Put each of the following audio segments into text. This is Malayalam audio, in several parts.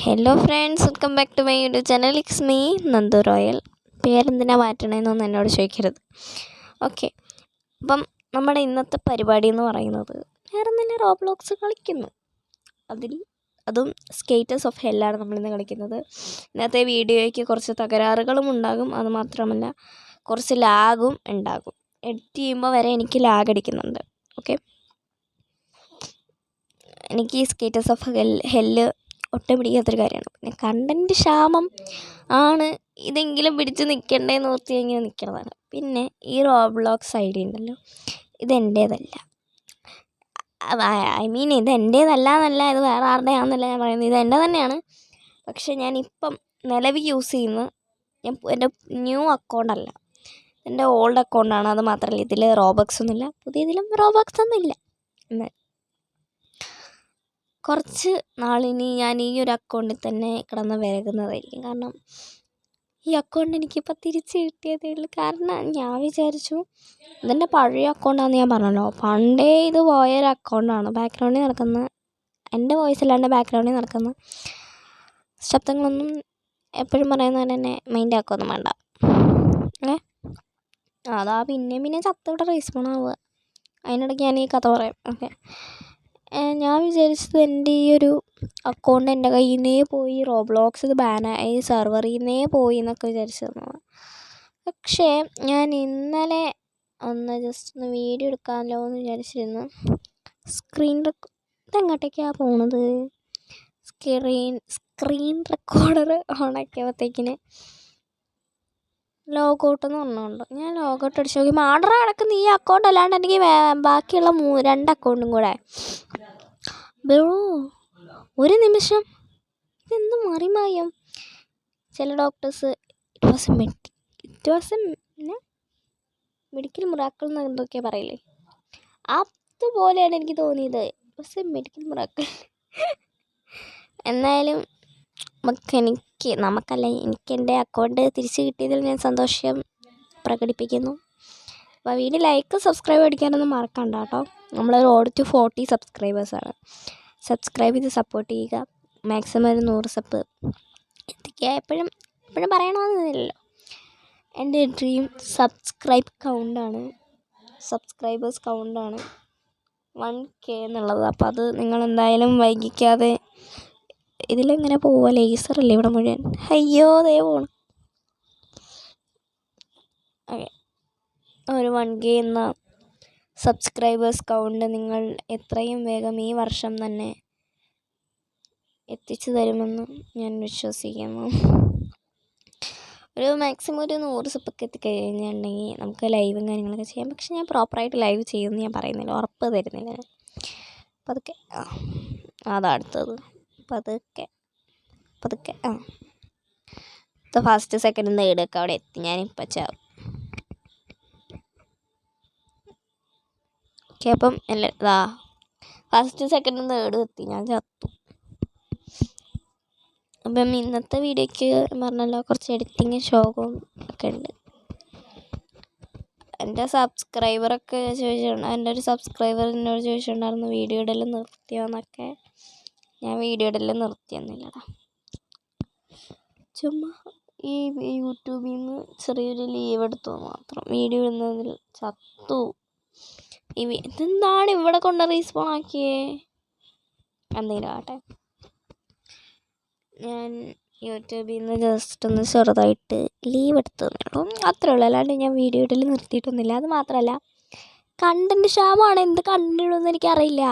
Hello friends, welcome back to my YouTube channel. It's me Nandu Royal. പേരെന്തിനാ മാറ്റണമെന്നൊന്നും എന്നോട് ചോദിക്കരുത്. ഓക്കെ, അപ്പം നമ്മുടെ ഇന്നത്തെ പരിപാടി എന്ന് പറയുന്നത് വേറൊന്നില്ല, റോബ്ലോക്സ് കളിക്കുന്നു. അതും സ്കേറ്റേഴ്സ് ഓഫ് ഹെല്ലാണ് നമ്മളിന്ന് കളിക്കുന്നത്. ഇന്നത്തെ വീഡിയോയ്ക്ക് കുറച്ച് തകരാറുകളും ഉണ്ടാകും. അതുമാത്രമല്ല, കുറച്ച് ലാഗും ഉണ്ടാകും. എഡിറ്റ് ചെയ്യുമ്പോൾ വരെ എനിക്ക് ലാഗ് അടിക്കുന്നുണ്ട്. ഓക്കെ, എനിക്ക് ഈ സ്കേറ്റേഴ്സ് ഓഫ് ഹെല്ല് ഒട്ടും പിടിക്കാത്തൊരു കാര്യമാണ്. പിന്നെ കണ്ടൻറ്റ് ക്ഷാമം ആണ്, ഇതെങ്കിലും പിടിച്ച് നിൽക്കണ്ടേന്ന് ഓർത്ത് ഇങ്ങനെ നിൽക്കണതാണ്. പിന്നെ ഈ റോബ്ലോക്സ് ഐഡി ഉണ്ടല്ലോ, ഇതെൻ്റേതല്ല. ഐ മീൻ ഇതെൻ്റേതല്ല എന്നല്ല, ഇത് വേറെ ആരുടെയാണെന്നല്ല ഞാൻ പറയുന്നത്, ഇതെൻ്റെ തന്നെയാണ്. പക്ഷേ ഞാനിപ്പം നിലവിൽ യൂസ് ചെയ്യുന്ന എൻ്റെ ന്യൂ അക്കൗണ്ടല്ല, എൻ്റെ ഓൾഡ് അക്കൗണ്ടാണ്. അത് മാത്രമല്ല, ഇതിൽ റോബക്സ് ഒന്നുമില്ല, പുതിയതിലും റോബക്സ് ഒന്നുമില്ല. എന്നാൽ കുറച്ച് നാളിനി ഞാൻ ഈ ഒരു അക്കൗണ്ടിൽ തന്നെ കിടന്ന് വിരകുന്നതായിരിക്കും. കാരണം ഈ അക്കൗണ്ട് എനിക്കിപ്പോൾ തിരിച്ച് കിട്ടിയതേ ഉള്ളൂ. കാരണം ഞാൻ വിചാരിച്ചു ഇതെൻ്റെ പഴയ അക്കൗണ്ടാണെന്ന് ഞാൻ പറഞ്ഞല്ലോ. പണ്ടേ ഇത് പോയൊരു അക്കൗണ്ടാണ്. ബാക്ക്ഗ്രൗണ്ടിൽ നടക്കുന്ന എൻ്റെ വോയിസ് അല്ലാണ്ട് ബാക്ക്ഗ്രൗണ്ടിൽ നടക്കുന്ന ശബ്ദങ്ങളൊന്നും എപ്പോഴും പറയുന്ന തന്നെ മൈൻഡ് ആക്കുകയൊന്നും വേണ്ട. അതാ പിന്നെ ചത്തോടെ റീസ്പോൺ ആവുക. അതിനിടയ്ക്ക് ഞാൻ ഈ കഥ പറയാം. ഓക്കെ, ഞാൻ വിചാരിച്ചത് എൻ്റെ ഈ ഒരു അക്കൗണ്ട് എൻ്റെ കയ്യിൽ നിന്നേ പോയി, റോബ്ലോക്സ് ഇത് ബാനായി, സെർവറിൽ നിന്നേ പോയി എന്നൊക്കെ വിചാരിച്ചിരുന്നു. പക്ഷേ ഞാൻ ഇന്നലെ ജസ്റ്റ് വീഡിയോ എടുക്കാമല്ലോ എന്ന് വിചാരിച്ചിരുന്നു. ഇതെങ്ങോട്ടേക്കാണ് പോണത്? സ്ക്രീൻ റെക്കോർഡർ ഓണാക്കിയപ്പോഴത്തേക്കിന് ലോഗൗട്ട് എന്ന് പറഞ്ഞുകൊണ്ട് ഞാൻ ലോഗൗട്ട് അടിച്ച് നോക്കി. മാഡറ കിടക്കുന്ന ഈ അക്കൗണ്ട് അല്ലാണ്ട് എനിക്ക് ബാക്കിയുള്ള 2 അക്കൗണ്ടും കൂടെ. ബ്രോ, ഒരു നിമിഷം, ഇതെന്ത് മറിമായം. ചില doctors it was medical miracle എന്ന് എന്തൊക്കെയാണ് പറയില്ലേ, അതുപോലെയാണ് എനിക്ക് തോന്നിയത്. It was medical miracle. എന്തായാലും എനിക്ക് എൻ്റെ അക്കൗണ്ട് തിരിച്ച് കിട്ടിയതിൽ ഞാൻ സന്തോഷം പ്രകടിപ്പിക്കുന്നു. അപ്പോൾ വീഡിയോ ലൈക്ക് സബ്സ്ക്രൈബ് അടിക്കാനൊന്നും മറക്കണ്ട കേട്ടോ. നമ്മൾ റോഡ് ടു 40 സബ്സ്ക്രൈബേഴ്സാണ്. സബ്സ്ക്രൈബ് ചെയ്ത് സപ്പോർട്ട് ചെയ്യുക. മാക്സിമം ഒരു 100 സബ് എത്തിക്കുക. എപ്പോഴും പറയണമെന്നില്ലല്ലോ. എൻ്റെ ഡ്രീം സബ്സ്ക്രൈബേഴ്സ് കൗണ്ടാണ് 1K എന്നുള്ളത്. അപ്പോൾ അത് നിങ്ങളെന്തായാലും വൈകിക്കാതെ. ഇതിലെങ്ങനെ പോവുക? ലേസറല്ലേ ഇവിടെ മുഴുവൻ. അയ്യോ, ദേ പോണം. ഓക്കെ, ഒരു 1K എന്ന സബ്സ്ക്രൈബേഴ്സ് കൗണ്ട് നിങ്ങൾ എത്രയും വേഗം ഈ വർഷം തന്നെ എത്തിച്ചു തരുമെന്ന് ഞാൻ വിശ്വസിക്കുന്നു. മാക്സിമം ഒരു 100 സബ്ബൊക്കെ എത്തിക്കഴിഞ്ഞിട്ടുണ്ടെങ്കിൽ നമുക്ക് ലൈവും കാര്യങ്ങളൊക്കെ ചെയ്യാം. പക്ഷെ ഞാൻ പ്രോപ്പറായിട്ട് ലൈവ് ചെയ്യുമെന്ന് ഞാൻ പറയുന്നില്ല, ഉറപ്പ് തരുന്നില്ല. പതുക്കെ അതടുത്തത് പതുക്കെ ഫസ്റ്റ് സെക്കൻഡ് തേർഡ് ഒക്കെ അവിടെ എത്തി. ഞാനിപ്പോൾ ചാവും. ഓക്കെ, അപ്പം ഫസ്റ്റ് സെക്കൻഡ് തേർഡ് എത്തി, ഞാൻ ചത്തു. അപ്പം ഇന്നത്തെ വീഡിയോയ്ക്ക് പറഞ്ഞല്ലോ, കുറച്ച് എഡിറ്റിങ് ശോകവും ഒക്കെ ഉണ്ട്. എൻ്റെ ഒരു സബ്സ്ക്രൈബർ എന്നോട് ചോദിച്ചിട്ടുണ്ടായിരുന്നു വീഡിയോ ഇടൽ നിർത്തിയോന്നൊക്കെ. ഞാൻ വീഡിയോ ഇടൽ നിർത്തിയൊന്നുമില്ലടാ. ചുമ്മാ ഈ യൂട്യൂബിൽ നിന്ന് ചെറിയൊരു ലീവ് എടുത്തു മാത്രം. വീഡിയോ ഇടുന്നതിൽ ചത്തു. ഇതെന്താണ് ഇവിടെ കൊണ്ട് റീസ്പോൺ ആക്കിയേ? എന്തെങ്കിലും ആട്ടെ, ഞാൻ യൂട്യൂബിൽ നിന്ന് ജസ്റ്റ് ഒന്ന് ചെറുതായിട്ട് ലീവ് എടുത്തതേ ഉള്ളൂ, അത്രേ ഉള്ളൂ. അല്ലാണ്ട് ഞാൻ വീഡിയോ ഇടൽ നിർത്തിയിട്ടൊന്നുമില്ല. അത് മാത്രമല്ല, കണ്ടൻറ്റ് ക്ഷാമമാണ്. എന്ത് കണ്ടൻറ്റ് ഇടുമെന്ന് എനിക്കറിയില്ല.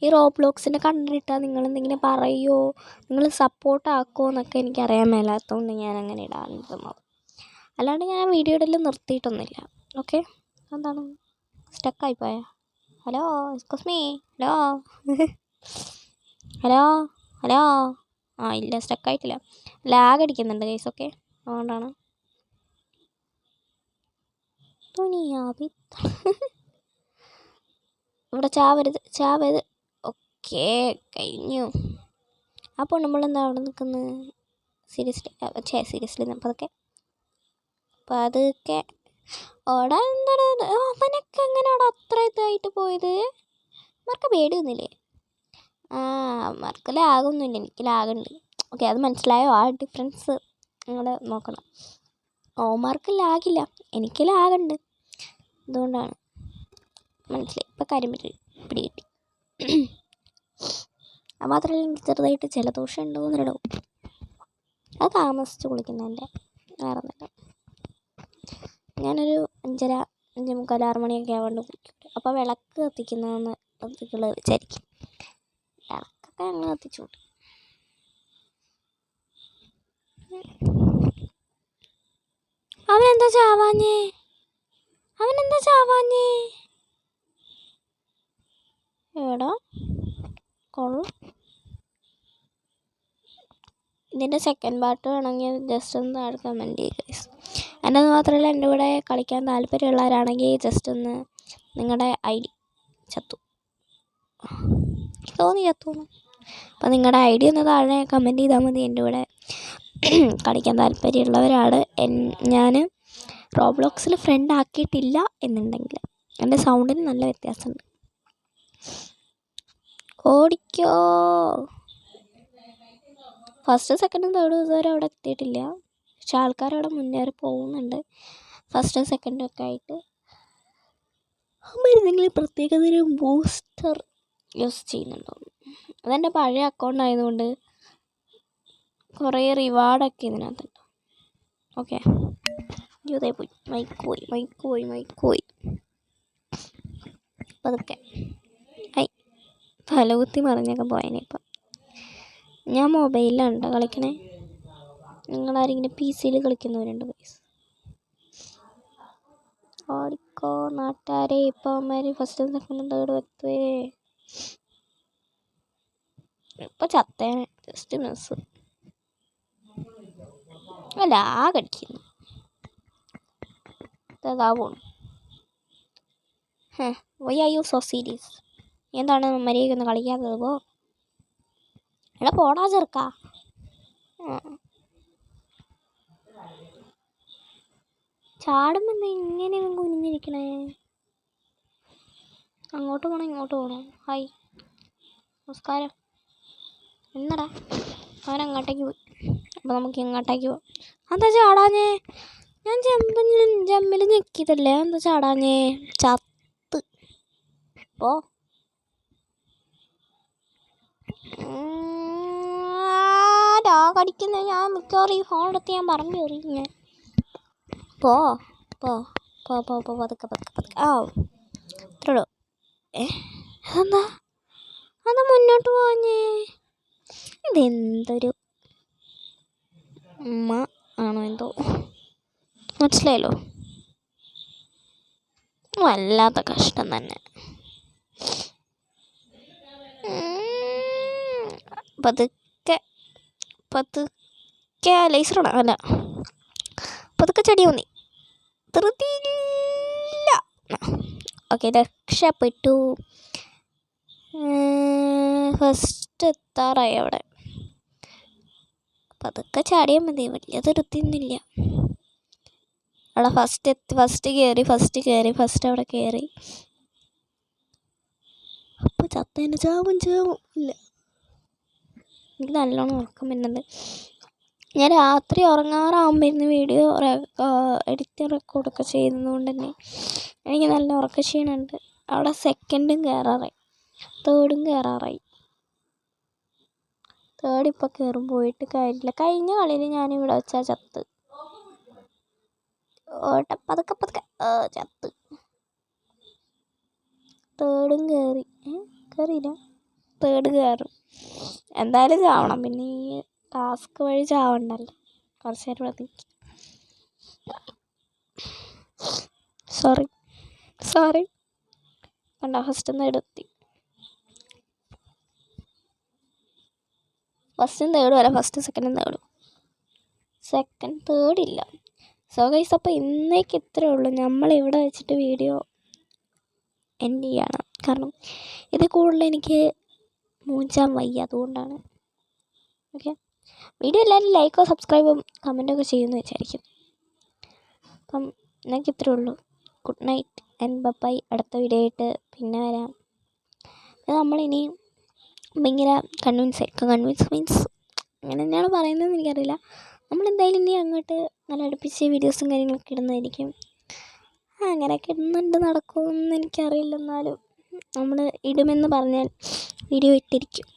ഈ റോബ്ലോക്സിൻ്റെ കണ്ടൻറ്റ് ഇട്ടാൽ നിങ്ങളെന്തെങ്കിലും പറയുമോ, നിങ്ങൾ സപ്പോർട്ട് ആക്കുമോ എന്നൊക്കെ എനിക്കറിയാൻ മേലാത്തതുകൊണ്ട് ഞാൻ അങ്ങനെ ഇടാനിരുന്നത്. അല്ലാണ്ട് ഞാൻ വീഡിയോ ഇടൽ നിർത്തിയിട്ടൊന്നുമില്ല. ഓക്കെ, എന്താണ് സ്റ്റക്കായിപ്പോയാ? Hello, excuse me, hello. ഇല്ല, സ്റ്റക്കായിട്ടില്ല. ലാഗ് അടിക്കുന്നുണ്ട് ഗൈസ്. ഓക്കെ, അതുകൊണ്ടാണ്. ഇവിടെ ചാവരുത്. ഓക്കെ, കഴിഞ്ഞു. അപ്പോൾ നമ്മളെന്താ അവിടെ നിൽക്കുന്നത്? സീരിയസ്ലി പതുക്കെ ഓടാ. എന്താണ് അവനൊക്കെ എങ്ങനെയാണ് അത്ര ഇതായിട്ട് പോയത്? അവർക്ക് പേടിയൊന്നുമില്ലേ? അവർക്ക് ലാഗൊന്നുമില്ല, എനിക്ക് ലാഗുണ്ട്. ഓക്കെ, അത് മനസ്സിലായോ? ആ ഡിഫറൻസ് നിങ്ങൾ നോക്കണം. ഓമാർക്ക് ലാഗില്ല, എനിക്ക് ലാഗുണ്ട്. അതുകൊണ്ടാണ്. മനസ്സിലായി? ഇപ്പം കാര്യം പിടികിട്ടി. അത് മാത്രമല്ല, എനിക്ക് ചെറുതായിട്ട് ജലദോഷം ഉണ്ടോയെന്നൊരു ഡൗട്ട്. അത് താമസിച്ച് കുളിക്കുന്നതിൻ്റെ, വേറെ ഒന്നുമില്ല. ഞാനൊരു 5:30, 5:45, 6 മണിയൊക്കെ ആവാണ്ട് കുളിക്കും. അപ്പോൾ വിളക്ക് കത്തിക്കുന്നതെന്ന് നിങ്ങൾ വിചാരിക്കും. വിളക്കൊക്കെ ഞങ്ങൾ കത്തിച്ചുകൊണ്ട്. അവനെന്താ ചാവാഞ്ഞേ? എടാ കൊള്ളാം. ഇതിൻ്റെ സെക്കൻഡ് പാർട്ട് വേണമെങ്കിൽ ജസ്റ്റ് ഒന്ന് താഴെ കമൻറ്റ് ചെയ്യുക ഗൈസ്. എൻ്റെ അത് മാത്രമല്ല, എൻ്റെ കൂടെ കളിക്കാൻ താല്പര്യമുള്ളവരാണെങ്കിൽ ജസ്റ്റ് ഒന്ന് നിങ്ങളുടെ ID ചത്തു അപ്പോൾ നിങ്ങളുടെ ID ഒന്ന് താഴെ കമൻറ്റ് ചെയ്താൽ മതി. എൻ്റെ കൂടെ കളിക്കാൻ താല്പര്യമുള്ളവരാണ്. ഞാൻ റോബ്ലോക്സിൽ ഫ്രണ്ട് ആക്കിയിട്ടില്ല എന്നുണ്ടെങ്കിൽ എൻ്റെ സൗണ്ടിന് നല്ല വ്യത്യാസമുണ്ട്. ഓടിക്കോ. ഫസ്റ്റ് സെക്കൻഡും തേർഡും ഇതുവരെ അവിടെ എത്തിയിട്ടില്ല. പക്ഷെ ആൾക്കാരവിടെ മുന്നേറി പോകുന്നുണ്ട് ഫസ്റ്റ് സെക്കൻഡും ഒക്കെ ആയിട്ട്. മരുന്നെങ്കിൽ പ്രത്യേകതര ബൂസ്റ്റർ യൂസ് ചെയ്യുന്നുണ്ടോ? അതെൻ്റെ പഴയ അക്കൗണ്ട് ആയതുകൊണ്ട് കുറേ റിവാർഡൊക്കെ ഇതിനകത്തുണ്ട്. ഓക്കെ, ഇതേ പോയി മൈക്ക് പോയി. അപ്പം അതൊക്കെ തലകുത്തി മറിഞ്ഞൊക്കെ പോയതിനിപ്പം. ഞാൻ മൊബൈലിലാണ് കളിക്കണേ. നിങ്ങളാരെങ്കിലും PC കളിക്കുന്നവരുണ്ട് ഗൈസ്? ഓടിക്കോ നാട്ടാരെ. ഇപ്പം അവന്മാർ ഫസ്റ്റും സെക്കൻഡും തേർഡും എത്തുവേ. ഇപ്പം ചത്തേനെ, ജസ്റ്റ് മിസ്. അല്ല, കടിക്കുന്നു അതാ പോണു. Why are you so serious? എന്താണ് മര്യാദയ്ക്കൊന്ന് കളിക്കാത്തത്? പോ എടാ, പോടാ ചെറുക്ക. ചാടുമ്പോൾ എന്താ ഇങ്ങനെ കുനിഞ്ഞിരിക്കണേ? അങ്ങോട്ട് പോകണം ഇങ്ങോട്ട് പോകണം. ഹായ്, നമസ്കാരം. എന്നടാ അവൻ അങ്ങോട്ടേക്ക് പോയി. അപ്പോൾ നമുക്ക് ഇങ്ങോട്ടേക്ക് പോവാം. എന്താ ചാടാഞ്ഞേ? ഞാൻ ജമ്പിൽ ഞെക്കിയതല്ലേ, എന്താ ചാടാഞ്ഞേ? ചത്ത് പോ. കടിക്കുന്നത് ഞാൻ മിക്കവാറും ഈ ഫോൺ എടുത്ത് ഞാൻ പറഞ്ഞു എറിഞ്ഞ. പോ പോ പോ പോ പോ പതുക്കെ. ആ ഇത്രയുള്ളൂ. അതെന്താ മുന്നോട്ട് പോഞ്ഞേ? ഇതെന്തൊരു ഉമ്മ ആണോ എന്തോ, മനസ്സിലായല്ലോ. വല്ലാത്ത കഷ്ടം തന്നെ. പതുക്കെ ലേസറാണ്. അല്ല, പതുക്കെ ചടിയാ മതി. ധൃതിയില്ല. ഓക്കെ, രക്ഷപ്പെട്ടു. ഫസ്റ്റ് എത്താറായി അവിടെ. പതുക്കെ ചാടിയാൽ മതി, വലിയ ധൃതിയൊന്നുമില്ല. അവിടെ ഫസ്റ്റ് കയറി അവിടെ കയറി. അപ്പോൾ ചത്തേനെ ചാവും ഇല്ല. എനിക്ക് നല്ലോണം ഉറക്കം വരുന്നുണ്ട്. ഞാൻ രാത്രി ഉറങ്ങാറാകുമ്പോൾ ഇരുന്ന് വീഡിയോ എഡിറ്റ് റെക്കോർഡൊക്കെ ചെയ്യുന്നതുകൊണ്ട് തന്നെ എനിക്ക് നല്ല ഉറക്കക്ഷീണമുണ്ട്. അവിടെ സെക്കൻഡും കയറാറായി, തേർഡും കയറാറായി. തേർഡ് ഇപ്പോൾ കയറും, പോയിട്ട് കാര്യമില്ല. കഴിഞ്ഞ കളിയിൽ ഞാനിവിടെ വെച്ചാൽ ചത്ത്. പതുക്കെ ചത്ത്. തേർഡും കയറിയില്ല. തേർഡ് കയറും എന്തായാലും ചാവണം. പിന്നെ ഈ ടാസ്ക് വഴി ചാവണ്ടല്ലോ, കുറച്ച് നേരം പ്രതീക്ഷിക്കും. സോറി കണ്ടോ, ഫസ്റ്റും തേർഡും അല്ല, ഫസ്റ്റ് സെക്കൻഡും തേർഡില്ല. സോ ഗൈസ്, അപ്പോൾ ഇന്നേക്ക് ഇത്രയേ ഉള്ളൂ. നമ്മളിവിടെ വെച്ചിട്ട് വീഡിയോ എൻഡ് ചെയ്യണം. കാരണം ഇത് കൂടുതൽ എനിക്ക് മൂഞ്ചാൻ വയ്യ, അതുകൊണ്ടാണ്. ഓക്കെ, വീഡിയോ എല്ലാവരും ലൈക്കോ സബ്സ്ക്രൈബും കമൻറ്റൊക്കെ ചെയ്യുമെന്ന് വിചാരിക്കും. അപ്പം എനിക്ക് ഇത്രയേ ഉള്ളൂ. Good night and bye. അടുത്ത വീഡിയോ ആയിട്ട് പിന്നെ വരാം. നമ്മളിനി ഭയങ്കര കൺവിൻസ് മീൻസ് അങ്ങനെ തന്നെയാണ് പറയുന്നതെന്ന് എനിക്കറിയില്ല. നമ്മളെന്തായാലും ഇനി അങ്ങോട്ട് നല്ല അടുപ്പിച്ച് വീഡിയോസും കാര്യങ്ങളൊക്കെ ഇടുന്നതായിരിക്കും. അങ്ങനെയൊക്കെ ഇടുന്നുണ്ട്, നടക്കുമെന്ന് എനിക്കറിയില്ല. എന്നാലും നമ്മൾ ഇടുമെന്ന് പറഞ്ഞാൽ വീഡിയോ ഇട്ടിരിക്കും.